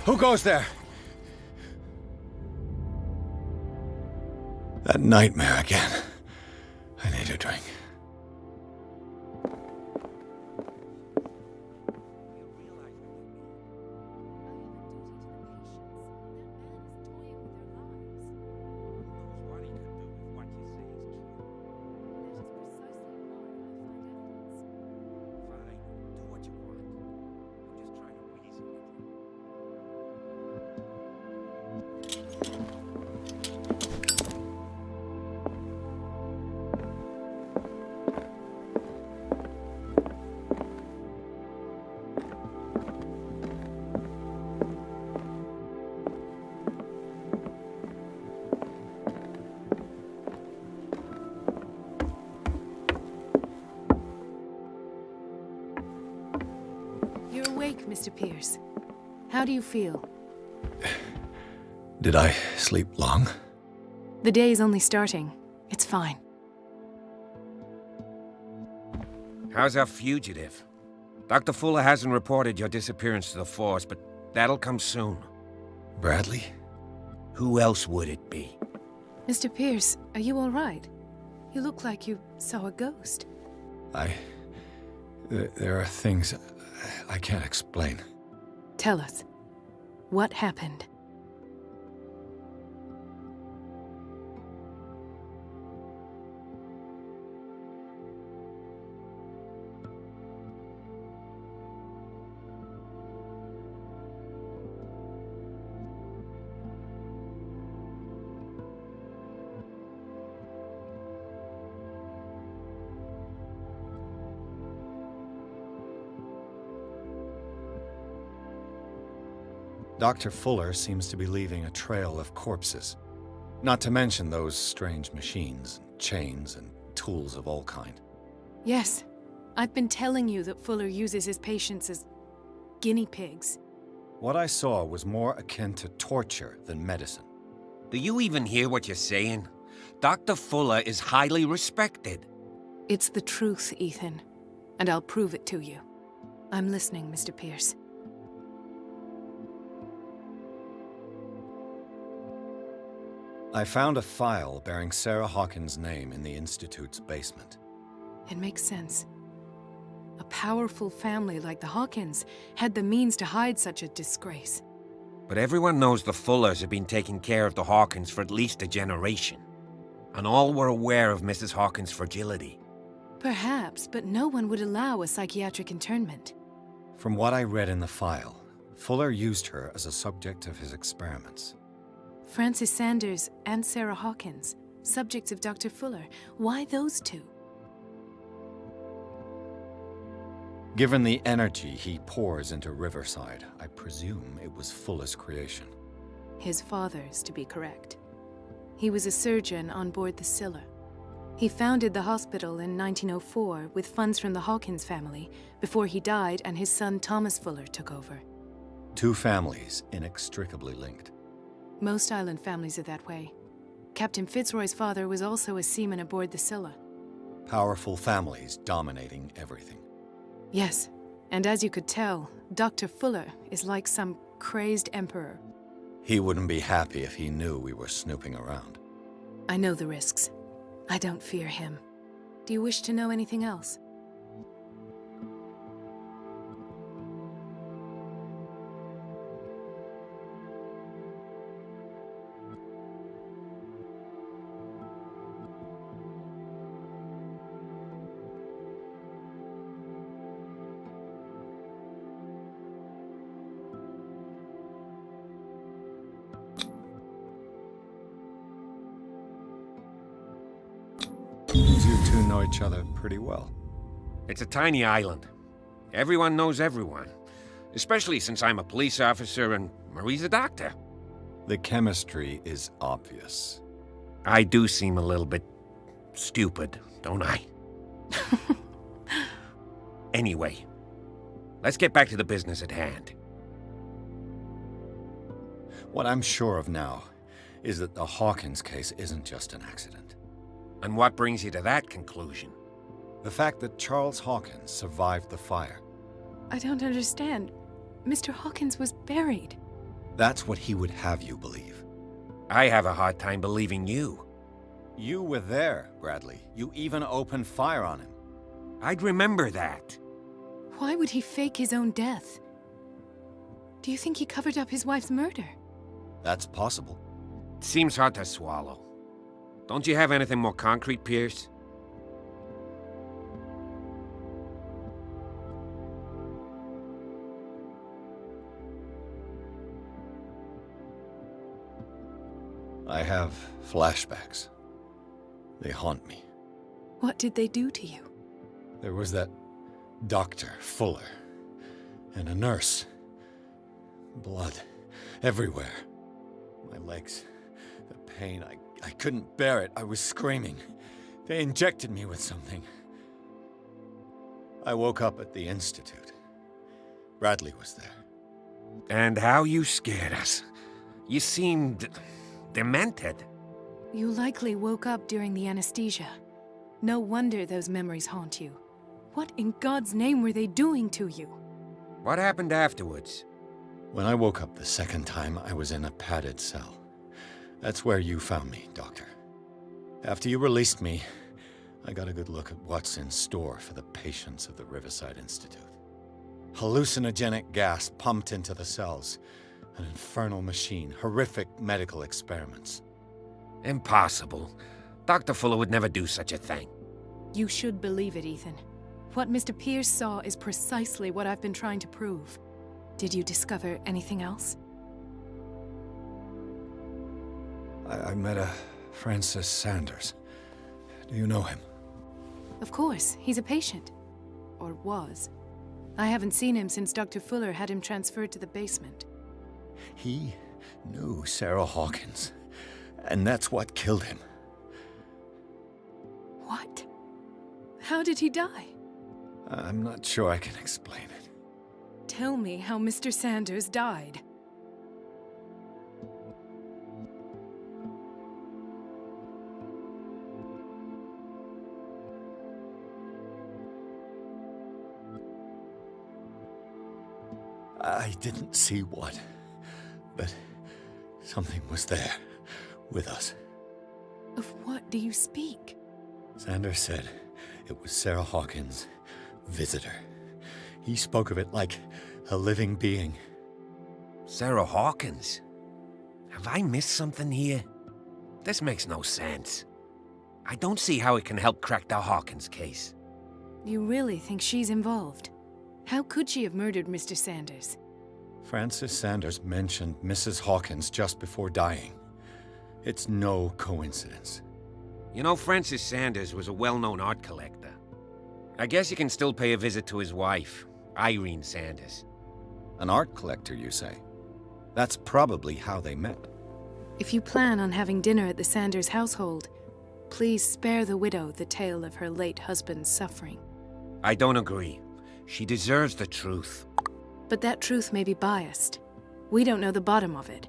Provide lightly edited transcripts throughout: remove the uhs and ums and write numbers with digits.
Who goes there? That nightmare again. I need a drink. You're awake, Mr. Pierce. How do you feel? Did I sleep long? The day is only starting. It's fine. How's our fugitive? Dr. Fuller hasn't reported your disappearance to the force, but that'll come soon. Bradley? Who else would it be? Mr. Pierce, are you all right? You look like you saw a ghost. There are things I can't explain. Tell us. What happened? Dr. Fuller seems to be leaving a trail of corpses. Not to mention those strange machines, chains, and tools of all kind. Yes. I've been telling you that Fuller uses his patients as guinea pigs. What I saw was more akin to torture than medicine. Do you even hear what you're saying? Dr. Fuller is highly respected. It's the truth, Ethan. And I'll prove it to you. I'm listening, Mr. Pierce. I found a file bearing Sarah Hawkins' name in the Institute's basement. It makes sense. A powerful family like the Hawkins had the means to hide such a disgrace. But everyone knows the Fullers have been taking care of the Hawkins for at least a generation. And all were aware of Mrs. Hawkins' fragility. Perhaps, but no one would allow a psychiatric internment. From what I read in the file, Fuller used her as a subject of his experiments. Francis Sanders and Sarah Hawkins, subjects of Dr. Fuller. Why those two? Given the energy he pours into Riverside, I presume it was Fuller's creation. His father's, to be correct. He was a surgeon on board the Scylla. He founded the hospital in 1904 with funds from the Hawkins family before he died and his son Thomas Fuller took over. Two families inextricably linked. Most island families are that way. Captain Fitzroy's father was also a seaman aboard the Scylla. Powerful families dominating everything. Yes, and as you could tell, Dr. Fuller is like some crazed emperor. He wouldn't be happy if he knew we were snooping around. I know the risks. I don't fear him. Do you wish to know anything else? You two know each other pretty well. It's a tiny island. Everyone knows everyone. Especially since I'm a police officer and Marie's a doctor. The chemistry is obvious. I do seem a little bit stupid, don't I? Anyway, let's get back to the business at hand. What I'm sure of now is that the Hawkins case isn't just an accident. And what brings you to that conclusion? The fact that Charles Hawkins survived the fire. I don't understand. Mr. Hawkins was buried. That's what he would have you believe. I have a hard time believing you. You were there, Bradley. You even opened fire on him. I'd remember that. Why would he fake his own death? Do you think he covered up his wife's murder? That's possible. It seems hard to swallow. Don't you have anything more concrete, Pierce? I have flashbacks. They haunt me. What did they do to you? There was that Dr. Fuller, and a nurse. Blood everywhere. My legs, the pain, I couldn't bear it. I was screaming. They injected me with something. I woke up at the Institute. Bradley was there. And how you scared us. You seemed demented. You likely woke up during the anesthesia. No wonder those memories haunt you. What in God's name were they doing to you? What happened afterwards? When I woke up the second time, I was in a padded cell. That's where you found me, Doctor. After you released me, I got a good look at what's in store for the patients of the Riverside Institute. Hallucinogenic gas pumped into the cells. An infernal machine, horrific medical experiments. Impossible. Dr. Fuller would never do such a thing. You should believe it, Ethan. What Mr. Pierce saw is precisely what I've been trying to prove. Did you discover anything else? I met a Francis Sanders. Do you know him? Of course, he's a patient. Or was. I haven't seen him since Dr. Fuller had him transferred to the basement. He knew Sarah Hawkins, and that's what killed him. What? How did he die? I'm not sure I can explain it. Tell me how Mr. Sanders died. I didn't see what, but something was there, with us. Of what do you speak? Sanders said it was Sarah Hawkins' visitor. He spoke of it like a living being. Sarah Hawkins? Have I missed something here? This makes no sense. I don't see how it can help crack the Hawkins case. You really think she's involved? How could she have murdered Mr. Sanders? Francis Sanders mentioned Mrs. Hawkins just before dying. It's no coincidence. You know, Francis Sanders was a well-known art collector. I guess you can still pay a visit to his wife, Irene Sanders. An art collector, you say? That's probably how they met. If you plan on having dinner at the Sanders household, please spare the widow the tale of her late husband's suffering. I don't agree. She deserves the truth. But that truth may be biased. We don't know the bottom of it.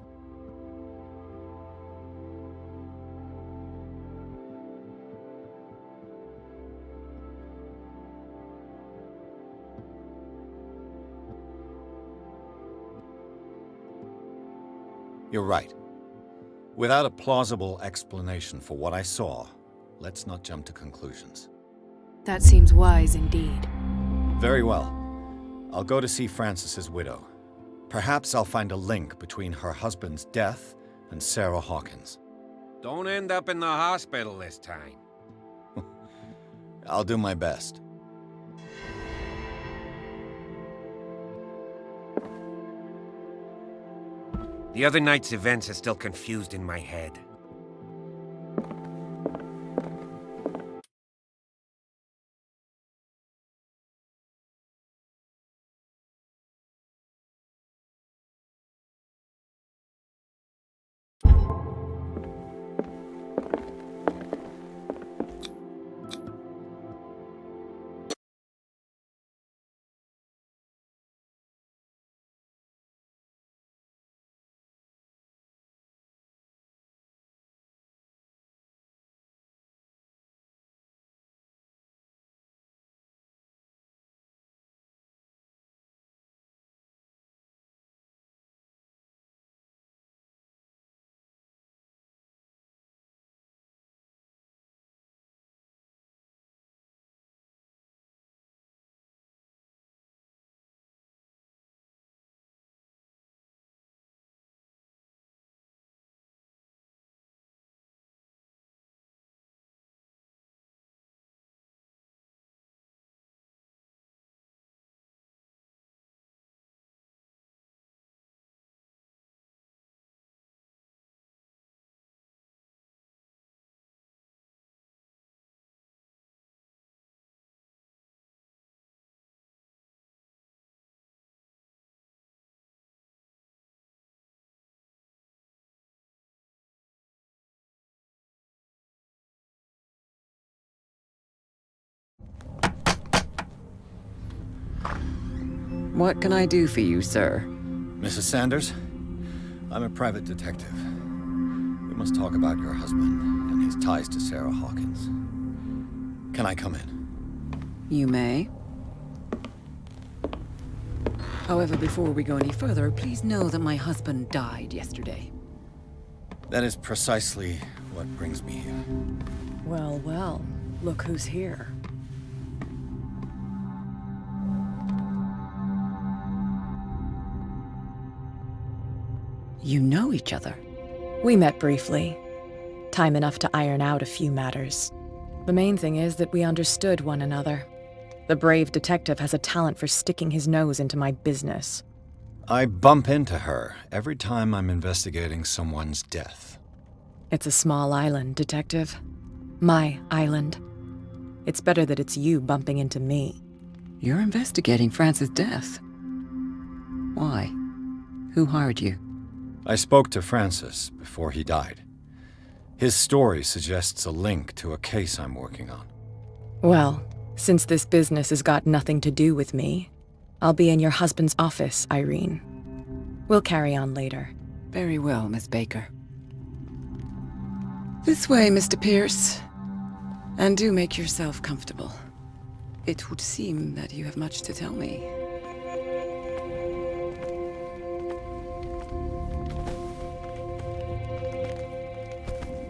You're right. Without a plausible explanation for what I saw, let's not jump to conclusions. That seems wise indeed. Very well. I'll go to see Francis's widow. Perhaps I'll find a link between her husband's death and Sarah Hawkins. Don't end up in the hospital this time. I'll do my best. The other night's events are still confused in my head. What can I do for you, sir? Mrs. Sanders, I'm a private detective. We must talk about your husband and his ties to Sarah Hawkins. Can I come in? You may. However, before we go any further, please know that my husband died yesterday. That is precisely what brings me here. Well, well, look who's here. You know each other. We met briefly. Time enough to iron out a few matters. The main thing is that we understood one another. The brave detective has a talent for sticking his nose into my business. I bump into her every time I'm investigating someone's death. It's a small island, Detective. My island. It's better that it's you bumping into me. You're investigating Francis' death. Why? Who hired you? I spoke to Francis before he died. His story suggests a link to a case I'm working on. Well, since this business has got nothing to do with me, I'll be in your husband's office, Irene. We'll carry on later. Very well, Miss Baker. This way, Mr. Pierce. And do make yourself comfortable. It would seem that you have much to tell me.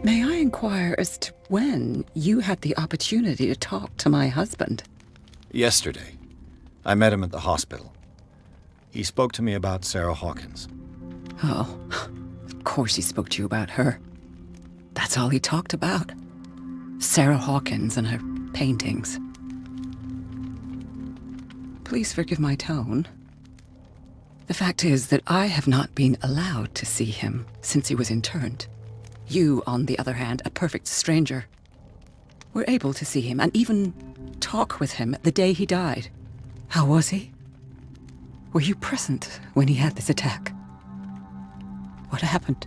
May I inquire as to when you had the opportunity to talk to my husband? Yesterday, I met him at the hospital. He spoke to me about Sarah Hawkins. Oh, of course he spoke to you about her. That's all he talked about. Sarah Hawkins and her paintings. Please forgive my tone. The fact is that I have not been allowed to see him since he was interned. You, on the other hand, a perfect stranger, were able to see him and even talk with him the day he died. How was he? Were you present when he had this attack? What happened?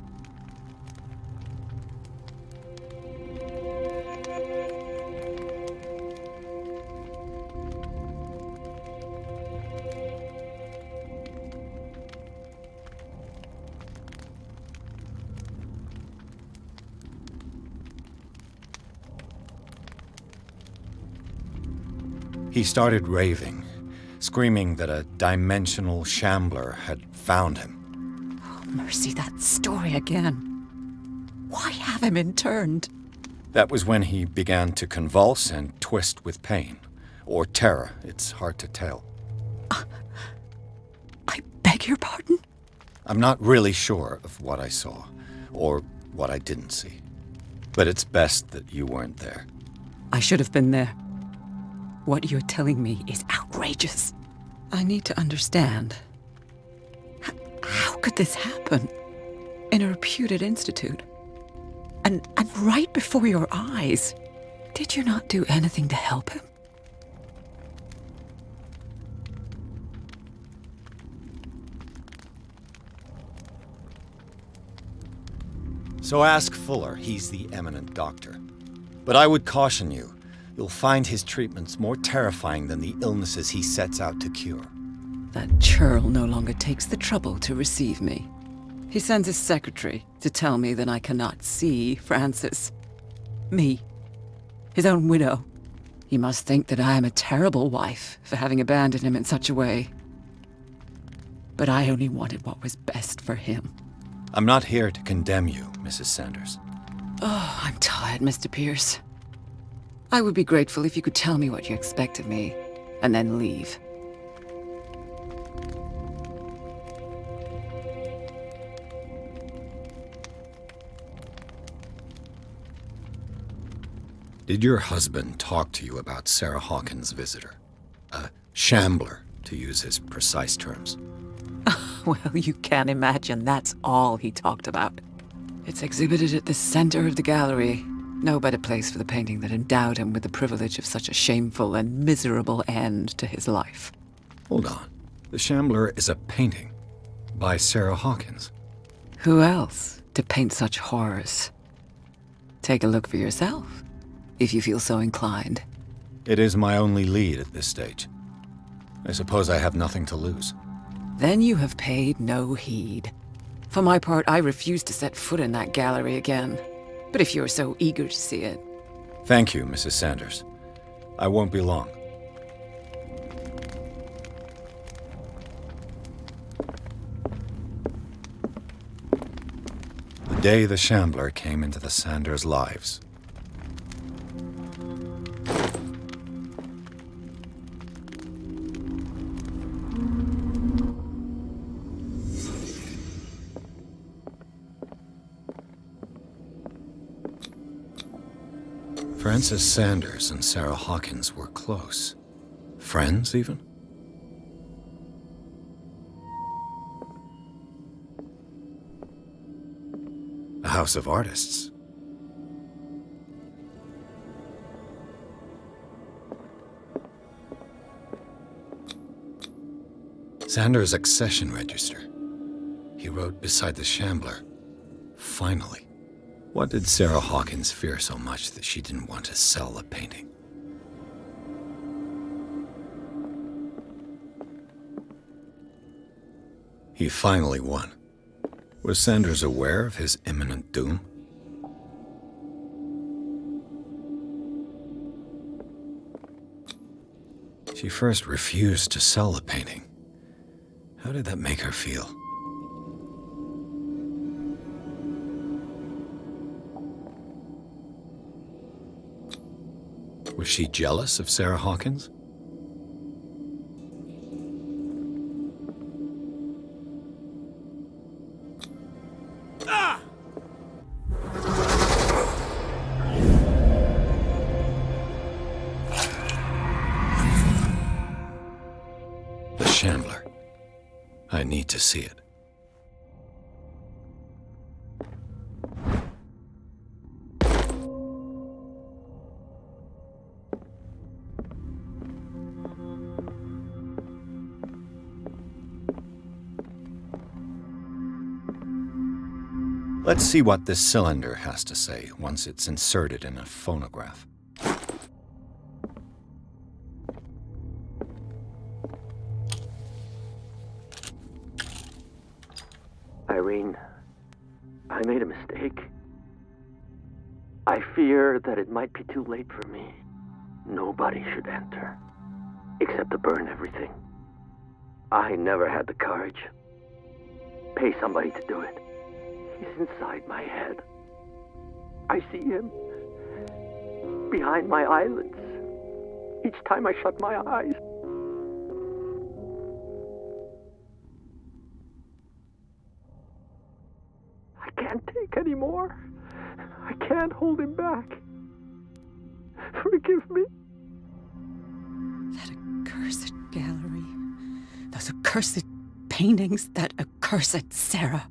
He started raving, screaming that a dimensional shambler had found him. Oh, mercy, that story again. Why have him interned? That was when he began to convulse and twist with pain. Or terror, it's hard to tell. I beg your pardon? I'm not really sure of what I saw, or what I didn't see. But it's best that you weren't there. I should have been there. What you're telling me is outrageous. I need to understand. How could this happen? In a reputed institute? And right before your eyes? Did you not do anything to help him? So ask Fuller, he's the eminent doctor. But I would caution you, you'll find his treatments more terrifying than the illnesses he sets out to cure. That churl no longer takes the trouble to receive me. He sends his secretary to tell me that I cannot see Francis. Me. His own widow. He must think that I am a terrible wife for having abandoned him in such a way. But I only wanted what was best for him. I'm not here to condemn you, Mrs. Sanders. Oh, I'm tired, Mr. Pierce. I would be grateful if you could tell me what you expect of me, and then leave. Did your husband talk to you about Sarah Hawkins' visitor? A shambler, to use his precise terms. Well, you can imagine that's all he talked about. It's exhibited at the center of the gallery. No better place for the painting that endowed him with the privilege of such a shameful and miserable end to his life. Hold on. The Shambler is a painting by Sarah Hawkins. Who else to paint such horrors? Take a look for yourself, if you feel so inclined. It is my only lead at this stage. I suppose I have nothing to lose. Then you have paid no heed. For my part, I refuse to set foot in that gallery again. But if you're so eager to see it... Thank you, Mrs. Sanders. I won't be long. The day the Shambler came into the Sanders' lives. Frances Sanders and Sarah Hawkins were close. Friends, even? A house of artists. Sanders' accession register. He wrote beside the Shambler, "Finally." What did Sarah Hawkins fear so much that she didn't want to sell the painting? He finally won. Was Sanders aware of his imminent doom? She first refused to sell the painting. How did that make her feel? Was she jealous of Sarah Hawkins? The Shambler. I need to see it. Let's see what this cylinder has to say once it's inserted in a phonograph. Irene, I made a mistake. I fear that it might be too late for me. Nobody should enter, except to burn everything. I never had the courage. Pay somebody to do it. He's inside my head. I see him behind my eyelids each time I shut my eyes. I can't take any more. I can't hold him back. Forgive me. That accursed gallery. Those accursed paintings. That accursed Sarah.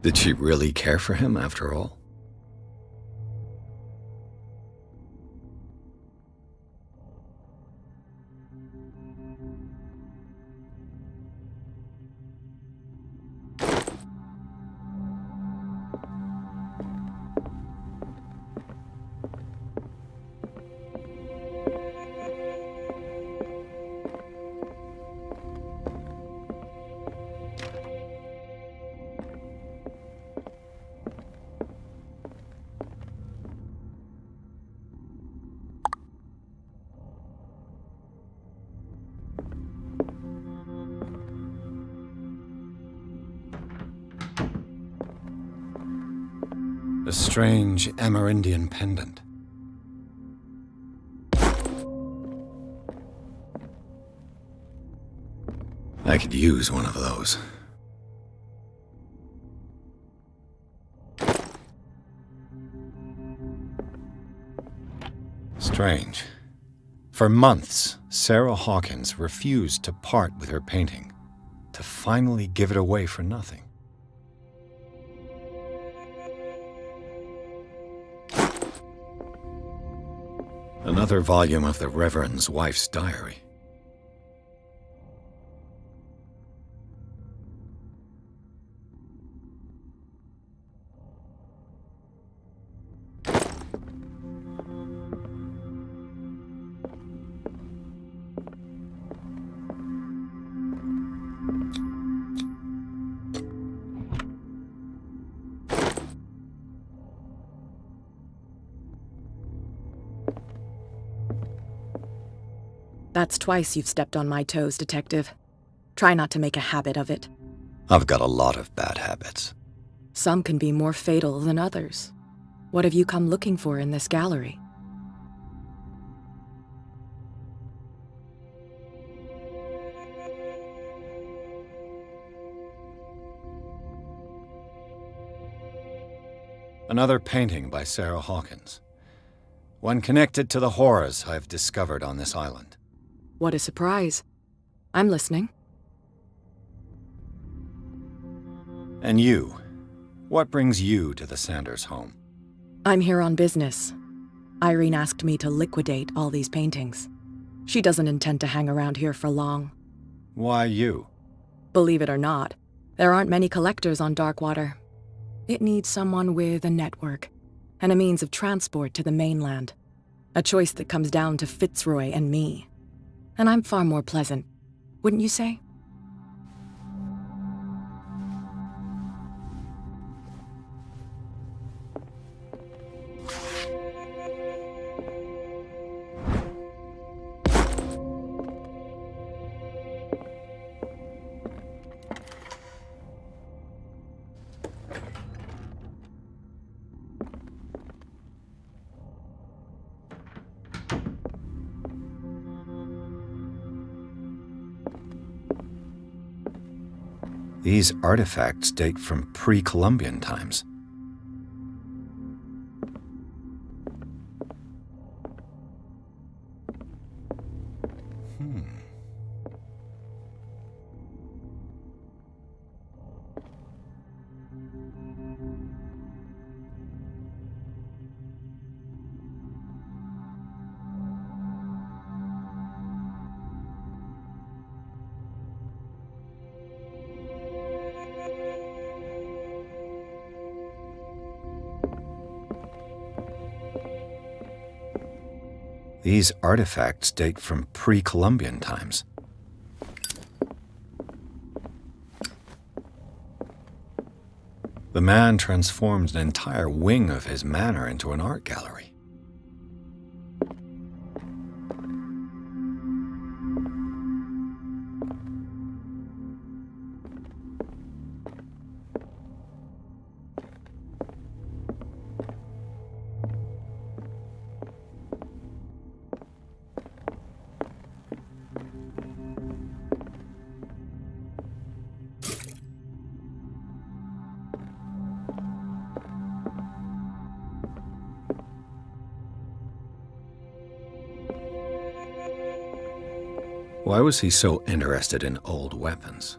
Did she really care for him after all? A strange Amerindian pendant. I could use one of those. Strange. For months, Sarah Hawkins refused to part with her painting, to finally give it away for nothing. Another volume of the Reverend's wife's diary. That's twice you've stepped on my toes, Detective. Try not to make a habit of it. I've got a lot of bad habits. Some can be more fatal than others. What have you come looking for in this gallery? Another painting by Sarah Hawkins. One connected to the horrors I've discovered on this island. What a surprise. I'm listening. And you? What brings you to the Sanders home? I'm here on business. Irene asked me to liquidate all these paintings. She doesn't intend to hang around here for long. Why you? Believe it or not, there aren't many collectors on Darkwater. It needs someone with a network and a means of transport to the mainland. A choice that comes down to Fitzroy and me. And I'm far more pleasant, wouldn't you say? These artifacts date from pre-Columbian times. These artifacts date from pre-Columbian times. The man transformed an entire wing of his manor into an art gallery. Why was he so interested in old weapons?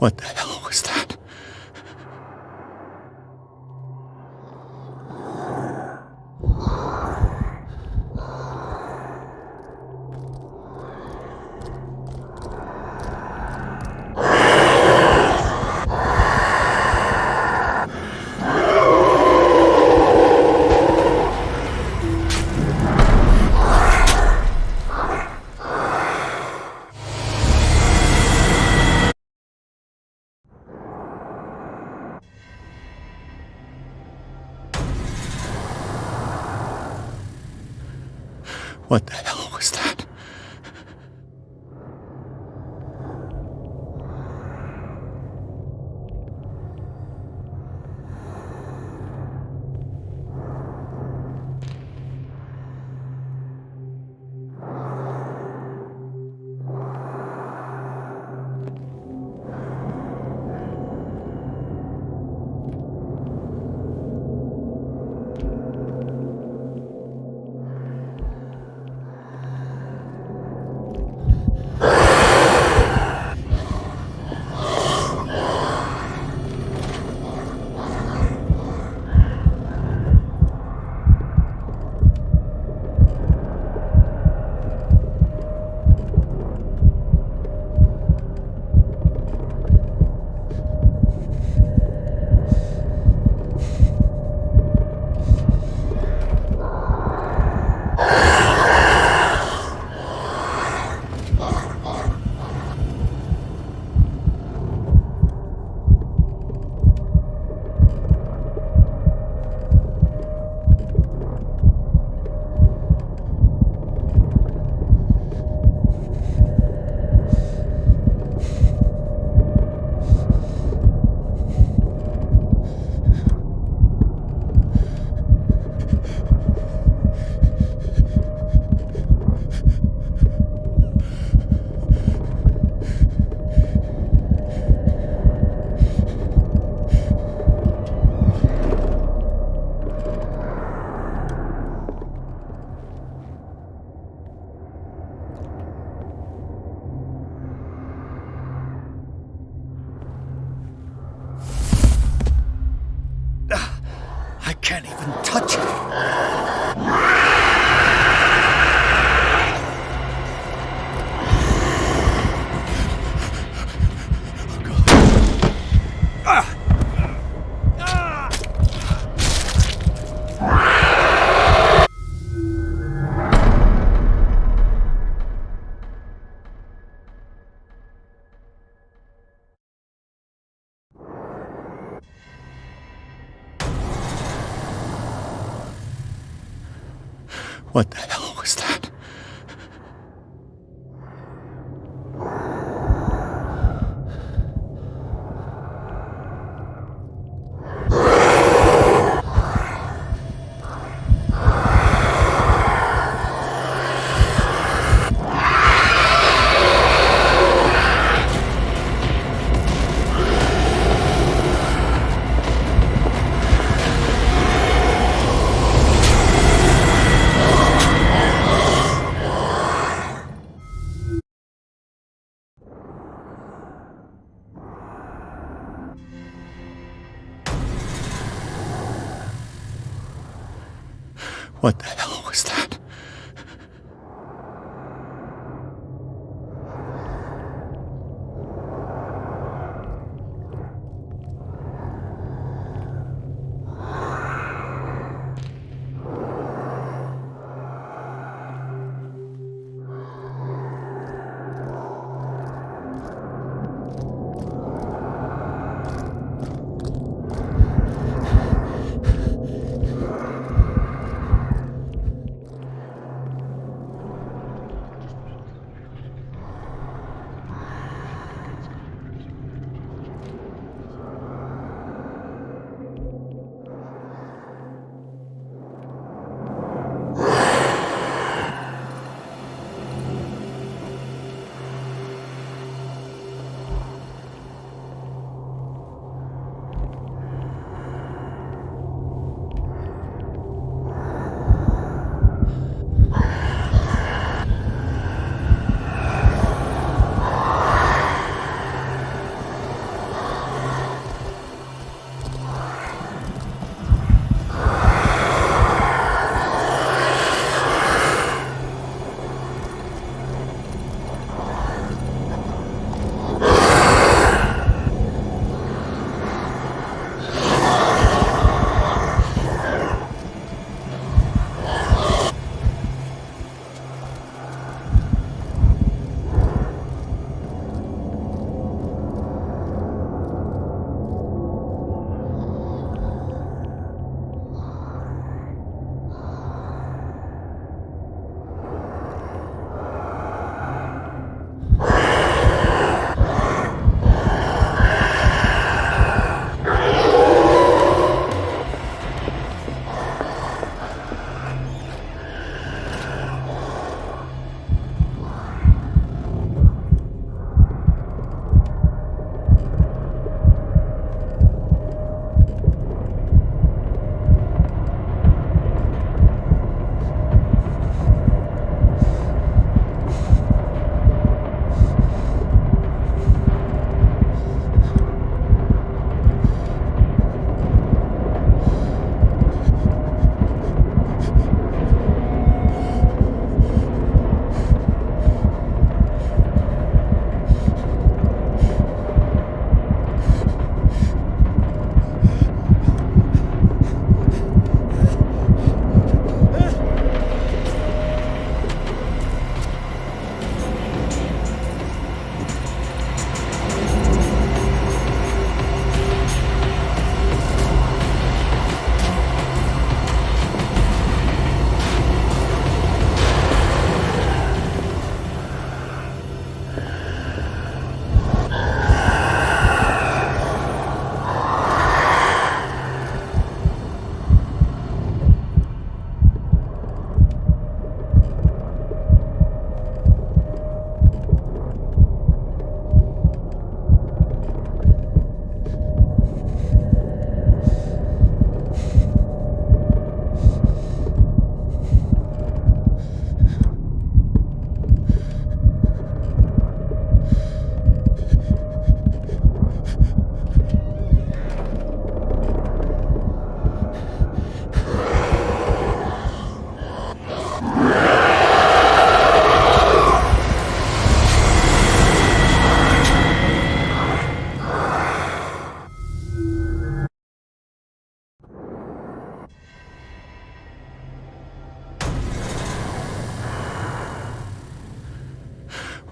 What the hell was that? What the hell was that? I can't even touch it. What the hell was that? What the hell was that?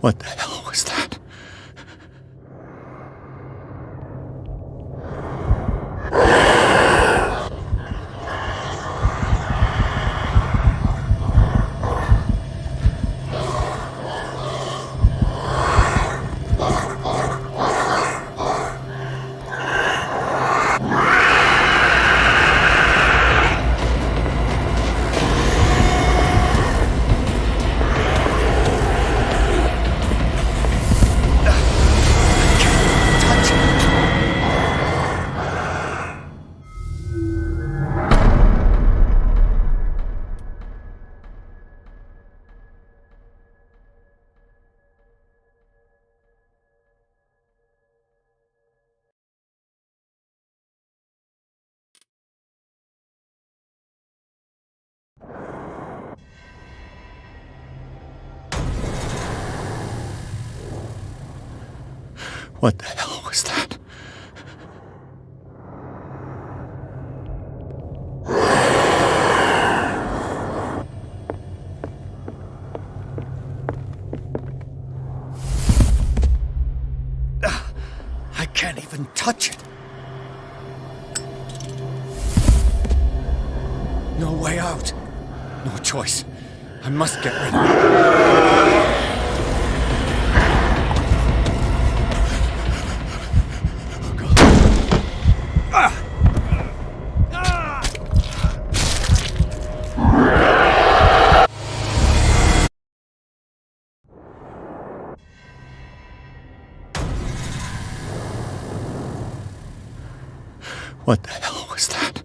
What the hell was that? What the hell was that? I can't even touch it. No way out. No choice. I must get rid of it. What the hell was that?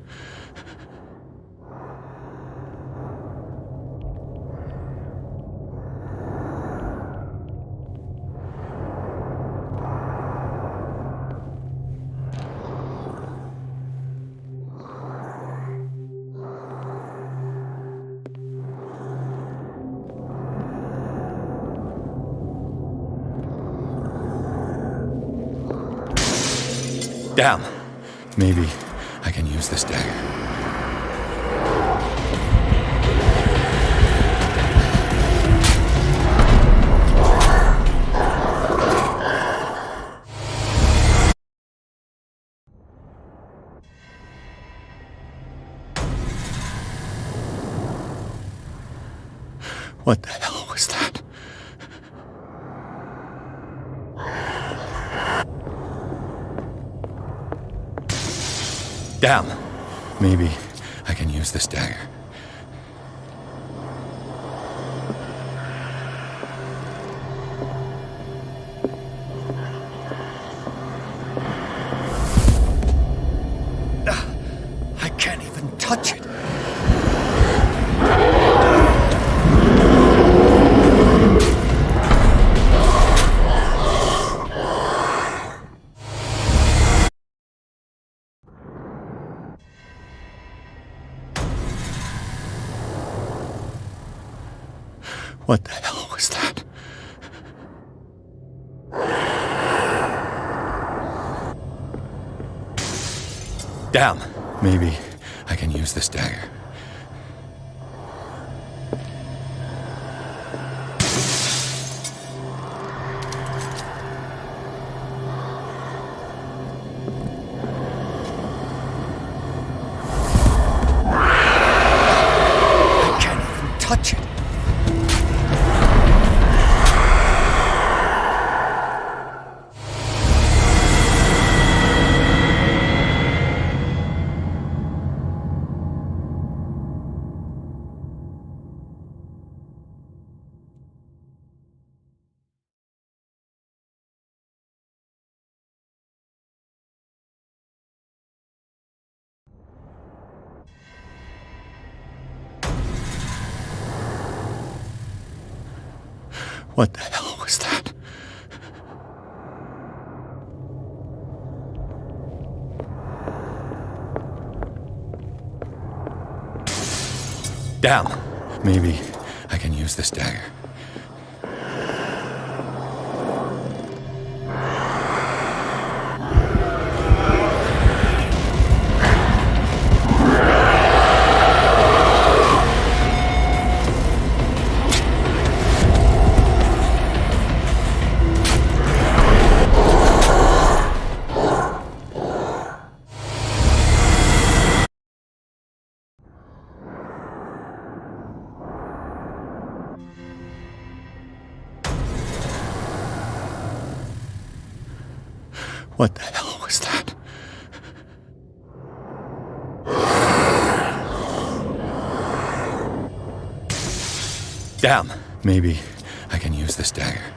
Damn. Maybe I can use this dagger. What the hell was that? Damn. Maybe I can use this dagger. I can't even touch it. What the hell was that? Damn. Maybe I can use this dagger. I can't even touch it. What the hell was that? Damn. Maybe I can use this dagger. What the hell was that? Damn. Maybe I can use this dagger.